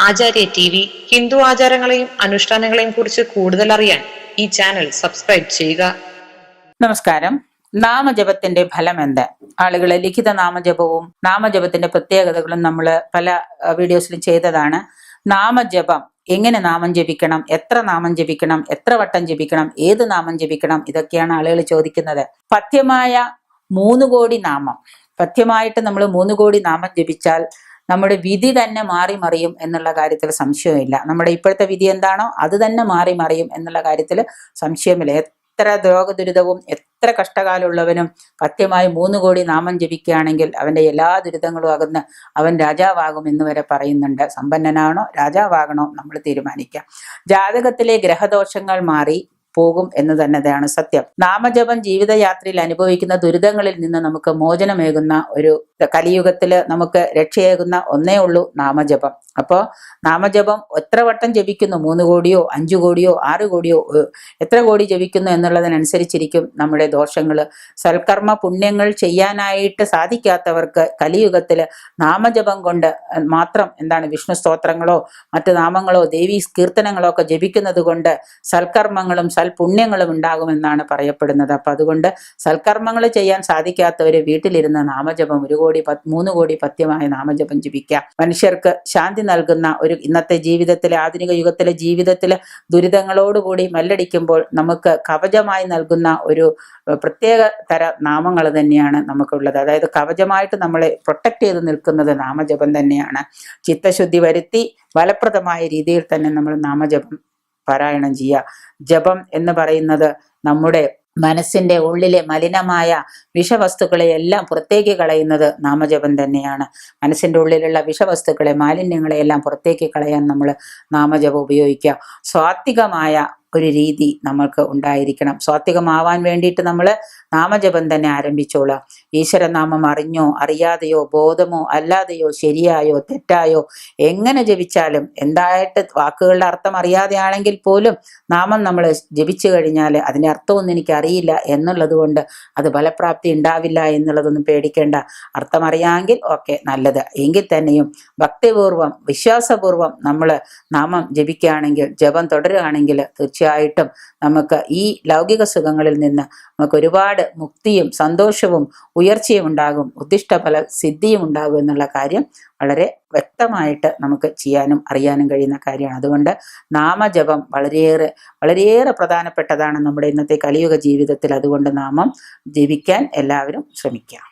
ആചാര്യ TV Hindu ആചാരങ്ങളെയും അനുഷ്ഠാനങ്ങളെയും കുറിച്ച് കൂടുതൽ അറിയാൻ ഈ ചാനൽ സബ്സ്ക്രൈബ് ചെയ്യുക. നമസ്കാരം. നാമജപത്തിന്റെ ഫലം എന്ത്? ആളുകളെ ലിഖിത നാമജപവും നാമജപത്തിന്റെ പ്രത്യേകതകളും നമ്മൾ പല വീഡിയോസിലും ചെയ്തതാണ്. നാമജപം എങ്ങനെ നാമം ജപിക്കണം, എത്ര നാമം ജപിക്കണം, എത്ര വട്ടം ജപിക്കണം, ഏത് നാമം ജപിക്കണം, ഇതൊക്കെയാണ് ആളുകൾ ചോദിക്കുന്നത്. പഥ്യമായ 3 കോടി നാമം, പഥ്യമായിട്ട് നമ്മൾ 3 കോടി നാമം ജപിച്ചാൽ നമ്മുടെ വിധി തന്നെ മാറി മറിയും എന്നുള്ള കാര്യത്തിൽ സംശയമില്ല. നമ്മുടെ ഇപ്പോഴത്തെ വിധി എന്താണോ അത് തന്നെ മാറി മറിയും എന്നുള്ള കാര്യത്തിൽ സംശയമില്ല. എത്ര രോഗദുരിതവും എത്ര കഷ്ടകാലമുള്ളവനും പഥ്യമായി 3 കോടി നാമം ജപിക്കുകയാണെങ്കിൽ അവന്റെ എല്ലാ ദുരിതങ്ങളും അകന്ന് അവൻ രാജാവാകും എന്ന് വരെ പറയുന്നുണ്ട്. സമ്പന്നനാണോ രാജാവാകണോ നമ്മൾ തീരുമാനിക്കാം. ജാതകത്തിലെ ഗ്രഹദോഷങ്ങൾ മാറി പോകും എന്ന് തന്നെയാണ് സത്യം. നാമജപം ജീവിതയാത്രയിൽ അനുഭവിക്കുന്ന ദുരിതങ്ങളിൽ നിന്ന് നമുക്ക് മോചനമേകുന്ന ഒരു കലിയുഗത്തില് നമുക്ക് രക്ഷയേകുന്ന ഒന്നേ ഉള്ളൂ നാമജപം. അപ്പോ നാമജപം എത്ര വട്ടം ജപിക്കുന്നു, 3 കോടിയോ 5 കോടിയോ 6 കോടിയോ എത്ര കോടി ജപിക്കുന്നു എന്നുള്ളതിനനുസരിച്ചിരിക്കും നമ്മുടെ ദോഷങ്ങള്. സൽക്കർമ്മ പുണ്യങ്ങൾ ചെയ്യാനായിട്ട് സാധിക്കാത്തവർക്ക് കലിയുഗത്തില് നാമജപം കൊണ്ട് മാത്രം വിഷ്ണു സ്തോത്രങ്ങളോ മറ്റു നാമങ്ങളോ ദേവീ കീർത്തനങ്ങളോ ഒക്കെ ജപിക്കുന്നത് കൊണ്ട് സൽക്കർമ്മങ്ങളും സൽപുണ്യങ്ങളും ഉണ്ടാകുമെന്നാണ് പറയപ്പെടുന്നത്. അപ്പൊ അതുകൊണ്ട് സൽക്കർമ്മങ്ങൾ ചെയ്യാൻ സാധിക്കാത്തവര് വീട്ടിലിരുന്ന് നാമജപം 3 കോടി പഥ്യമായ നാമജപം ജപിക്കാം. മനുഷ്യർക്ക് ശാന്തി നൽകുന്ന ഒരു ഇന്നത്തെ ജീവിതത്തിലെ ആധുനിക യുഗത്തിലെ ജീവിതത്തിലെ ദുരിതങ്ങളോടുകൂടി മല്ലടിക്കുമ്പോൾ നമുക്ക് കവചമായി നൽകുന്ന ഒരു പ്രത്യേക തര നാമങ്ങൾ തന്നെയാണ് നമുക്കുള്ളത്. അതായത് കവചമായിട്ട് നമ്മളെ പ്രൊട്ടക്ട് ചെയ്ത് നിൽക്കുന്നത് നാമജപം തന്നെയാണ്. ചിത്തശുദ്ധി വരുത്തി ഫലപ്രദമായ രീതിയിൽ തന്നെ നമ്മൾ നാമജപം പാരായണം ചെയ്യുക. ജപം എന്ന് പറയുന്നത് നമ്മുടെ മനസ്സിന്റെ ഉള്ളിലെ മലിനമായ വിഷവസ്തുക്കളെ എല്ലാം പുറത്തേക്ക് കളയുന്നത് നാമജപം തന്നെയാണ്. മനസ്സിന്റെ ഉള്ളിലുള്ള വിഷവസ്തുക്കളെ മാലിന്യങ്ങളെ എല്ലാം പുറത്തേക്ക് കളയാൻ നമ്മൾ നാമജപം ഉപയോഗിക്കുക. സ്വാത്വികമായ ഒരു രീതി നമ്മൾക്ക് ഉണ്ടായിരിക്കണം. സ്വാത്വികമാവാൻ വേണ്ടിയിട്ട് നമ്മൾ നാമജപം തന്നെ ആരംഭിച്ചോളാം. ഈശ്വരനാമം അറിഞ്ഞോ അറിയാതെയോ ബോധമോ അല്ലാതെയോ ശരിയായോ തെറ്റായോ എങ്ങനെ ജപിച്ചാലും, എന്തായിട്ട് വാക്കുകളുടെ അർത്ഥം അറിയാതെ ആണെങ്കിൽ പോലും നാമം നമ്മൾ ജപിച്ചു കഴിഞ്ഞാൽ അതിൻ്റെ അർത്ഥമൊന്നും എനിക്ക് അറിയില്ല എന്നുള്ളത് കൊണ്ട് അത് ഫലപ്രാപ്തി ഉണ്ടാവില്ല എന്നുള്ളതൊന്നും പേടിക്കേണ്ട. അർത്ഥം അറിയാമെങ്കിൽ ഓക്കെ, നല്ലത്. എങ്കിൽ തന്നെയും ഭക്തിപൂർവം വിശ്വാസപൂർവം നമ്മൾ നാമം ജപിക്കുകയാണെങ്കിൽ, ജപം തുടരുകയാണെങ്കിൽ തീർച്ചയായിട്ടും നമുക്ക് ഈ ലൗകിക സുഖങ്ങളിൽ നിന്ന് നമുക്ക് ഒരുപാട് മുക്തിയും സന്തോഷവും ഉയർച്ചയും ഉണ്ടാകും, ഉദ്ദിഷ്ടഫല സിദ്ധിയും ഉണ്ടാകും എന്നുള്ള കാര്യം വളരെ വ്യക്തമായിട്ട് നമുക്ക് ചെയ്യാനും അറിയാനും കഴിയുന്ന കാര്യമാണ്. അതുകൊണ്ട് നാമജപം വളരെയേറെ പ്രധാനപ്പെട്ടതാണ് നമ്മുടെ ഇന്നത്തെ കലിയുഗ ജീവിതത്തിൽ. അതുകൊണ്ട് നാമം ജപിക്കാൻ എല്ലാവരും ശ്രമിക്കുക.